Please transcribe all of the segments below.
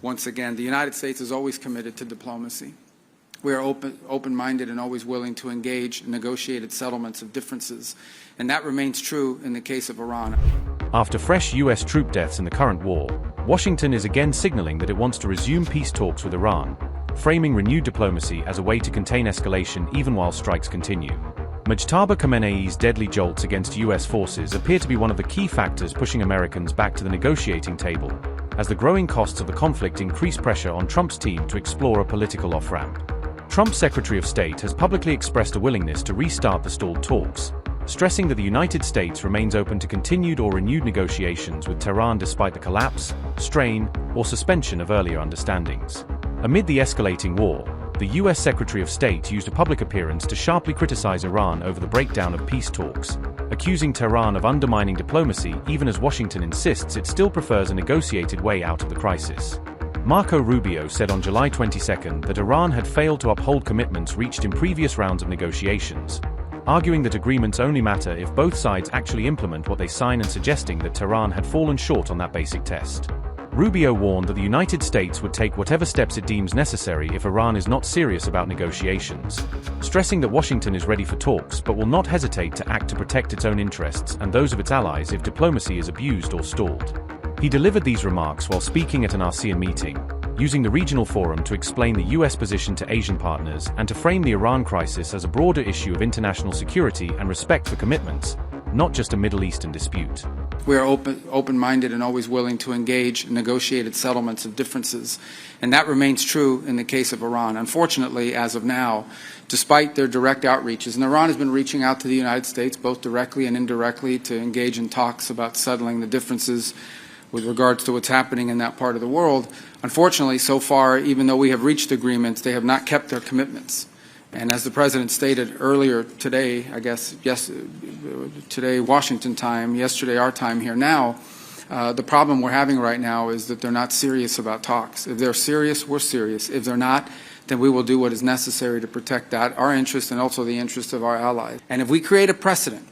Once again, the United States is always committed to diplomacy. We are open-minded and always willing to engage in negotiated settlements of differences, and that remains true in the case of Iran. After fresh U.S. troop deaths in the current war, Washington is again signaling that it wants to resume peace talks with Iran, framing renewed diplomacy as a way to contain escalation even while strikes continue. Mujtaba Khamenei's deadly jolts against U.S. forces appear to be one of the key factors pushing Americans back to the negotiating table, as the growing costs of the conflict increase pressure on Trump's team to explore a political off-ramp. Trump's Secretary of State has publicly expressed a willingness to restart the stalled talks, stressing that the United States remains open to continued or renewed negotiations with Tehran despite the collapse, strain, or suspension of earlier understandings. Amid the escalating war, the U.S. Secretary of State used a public appearance to sharply criticize Iran over the breakdown of peace talks, accusing Tehran of undermining diplomacy even as Washington insists it still prefers a negotiated way out of the crisis. Marco Rubio said on July 22 that Iran had failed to uphold commitments reached in previous rounds of negotiations, arguing that agreements only matter if both sides actually implement what they sign and suggesting that Tehran had fallen short on that basic test. Rubio warned that the United States would take whatever steps it deems necessary if Iran is not serious about negotiations, stressing that Washington is ready for talks but will not hesitate to act to protect its own interests and those of its allies if diplomacy is abused or stalled. He delivered these remarks while speaking at an ASEAN meeting, using the regional forum to explain the U.S. position to Asian partners and to frame the Iran crisis as a broader issue of international security and respect for commitments, not just a Middle Eastern dispute. We are open-minded and always willing to engage in negotiated settlements of differences, and that remains true in the case of Iran. Unfortunately, as of now, despite their direct outreaches, and Iran has been reaching out to the United States both directly and indirectly to engage in talks about settling the differences with regards to what's happening in that part of the world. Unfortunately, so far, even though we have reached agreements, they have not kept their commitments. And as the President stated earlier today, I guess, today Washington time, yesterday our time here now, the problem we're having right now is that they're not serious about talks. If they're serious, we're serious. If they're not, then we will do what is necessary to protect that, our interest and also the interest of our allies. And if we create a precedent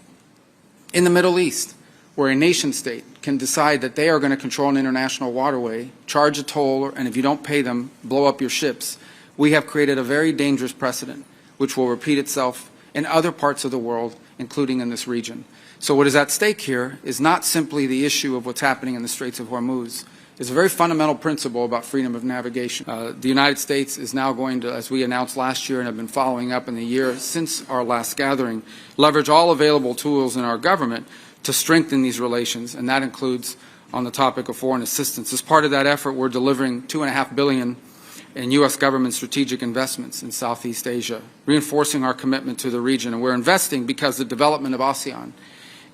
in the Middle East where a nation state can decide that they are going to control an international waterway, charge a toll, and if you don't pay them, blow up your ships, we have created a very dangerous precedent which will repeat itself in other parts of the world, including in this region. So what is at stake here is not simply the issue of what's happening in the Straits of Hormuz. It's a very fundamental principle about freedom of navigation. The United States is now going to, as we announced last year and have been following up in the year since our last gathering, leverage all available tools in our government to strengthen these relations, and that includes on the topic of foreign assistance. As part of that effort, we're delivering $2.5 billion in U.S. government strategic investments in Southeast Asia, reinforcing our commitment to the region. And we're investing because the development of ASEAN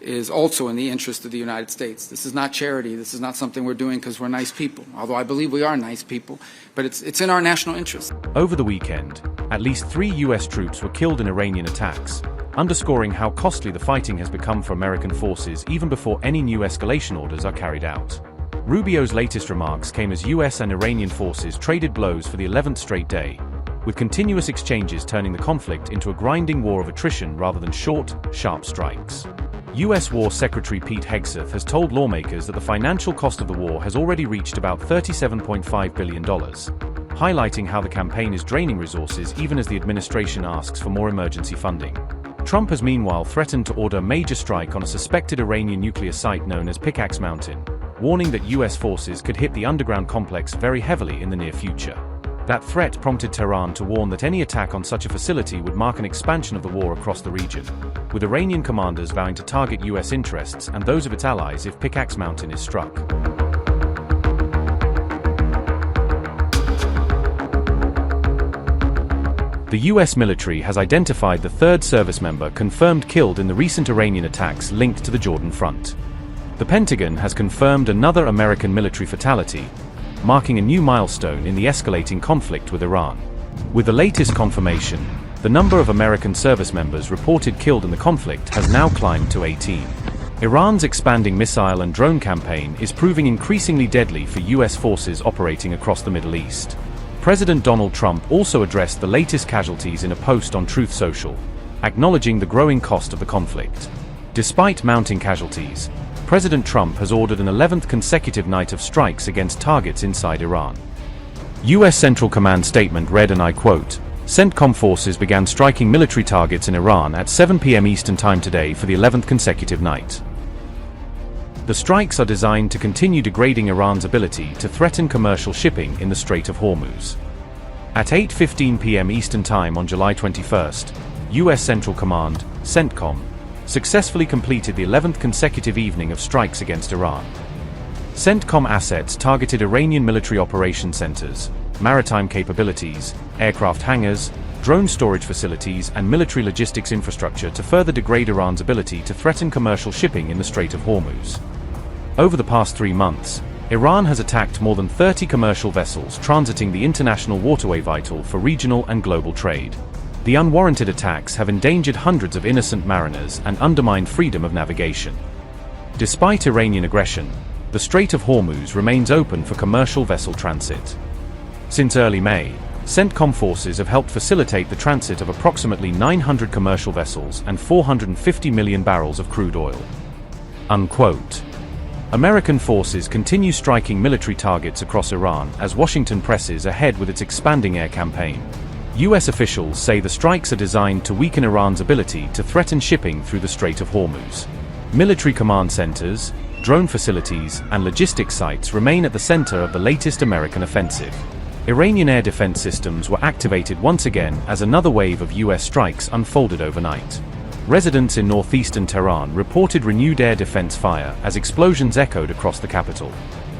is also in the interest of the United States. This is not charity. This is not something we're doing because we're nice people, although I believe we are nice people, but it's in our national interest. Over the weekend, at least 3 U.S. troops were killed in Iranian attacks, underscoring how costly the fighting has become for American forces even before any new escalation orders are carried out. Rubio's latest remarks came as U.S. and Iranian forces traded blows for the 11th straight day, with continuous exchanges turning the conflict into a grinding war of attrition rather than short, sharp strikes. U.S. War Secretary Pete Hegseth has told lawmakers that the financial cost of the war has already reached about $37.5 billion, highlighting how the campaign is draining resources even as the administration asks for more emergency funding. Trump has meanwhile threatened to order a major strike on a suspected Iranian nuclear site known as Pickaxe Mountain, warning that U.S. forces could hit the underground complex very heavily in the near future. That threat prompted Tehran to warn that any attack on such a facility would mark an expansion of the war across the region, with Iranian commanders vowing to target U.S. interests and those of its allies if Pickaxe Mountain is struck. The U.S. military has identified the 3rd service member confirmed killed in the recent Iranian attacks linked to the Jordan front. The Pentagon has confirmed another American military fatality, marking a new milestone in the escalating conflict with Iran. With the latest confirmation, the number of American service members reported killed in the conflict has now climbed to 18. Iran's expanding missile and drone campaign is proving increasingly deadly for U.S. forces operating across the Middle East. President Donald Trump also addressed the latest casualties in a post on Truth Social, acknowledging the growing cost of the conflict. Despite mounting casualties, President Trump has ordered an 11th consecutive night of strikes against targets inside Iran. U.S. Central Command statement read, and I quote, "CENTCOM forces began striking military targets in Iran at 7 p.m. Eastern Time today for the 11th consecutive night. The strikes are designed to continue degrading Iran's ability to threaten commercial shipping in the Strait of Hormuz." At 8:15 p.m. Eastern Time on July 21st, U.S. Central Command, CENTCOM, successfully completed the 11th consecutive evening of strikes against Iran. CENTCOM assets targeted Iranian military operation centers, maritime capabilities, aircraft hangars, drone storage facilities, and military logistics infrastructure to further degrade Iran's ability to threaten commercial shipping in the Strait of Hormuz. Over the past 3 months, Iran has attacked more than 30 commercial vessels transiting the international waterway vital for regional and global trade. The unwarranted attacks have endangered hundreds of innocent mariners and undermined freedom of navigation. Despite Iranian aggression, the Strait of Hormuz remains open for commercial vessel transit. Since early May, CENTCOM forces have helped facilitate the transit of approximately 900 commercial vessels and 450 million barrels of crude oil. Unquote. American forces continue striking military targets across Iran as Washington presses ahead with its expanding air campaign. U.S. officials say the strikes are designed to weaken Iran's ability to threaten shipping through the Strait of Hormuz. Military command centers, drone facilities, and logistics sites remain at the center of the latest American offensive. Iranian air defense systems were activated once again as another wave of U.S. strikes unfolded overnight. Residents in northeastern Tehran reported renewed air defense fire as explosions echoed across the capital.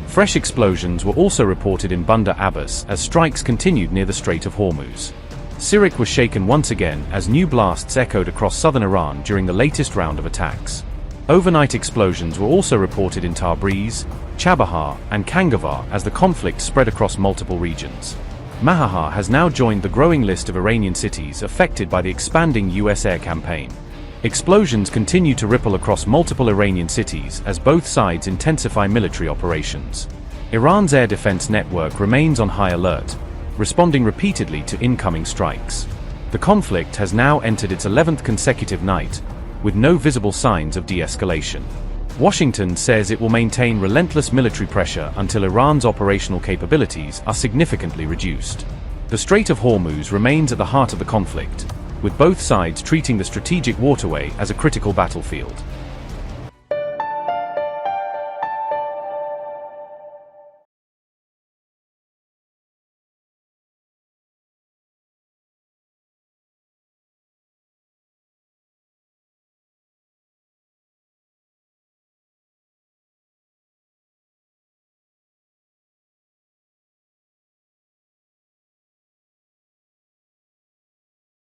Fresh explosions were also reported in Bandar Abbas as strikes continued near the Strait of Hormuz. Sirik was shaken once again as new blasts echoed across southern Iran during the latest round of attacks. Overnight explosions were also reported in Tabriz, Chabahar, and Kangavar as the conflict spread across multiple regions. Mahahar has now joined the growing list of Iranian cities affected by the expanding U.S. air campaign. Explosions continue to ripple across multiple Iranian cities as both sides intensify military operations. Iran's air defense network remains on high alert, responding repeatedly to incoming strikes. The conflict has now entered its 11th consecutive night, with no visible signs of de-escalation. Washington says it will maintain relentless military pressure until Iran's operational capabilities are significantly reduced. The Strait of Hormuz remains at the heart of the conflict, with both sides treating the strategic waterway as a critical battlefield.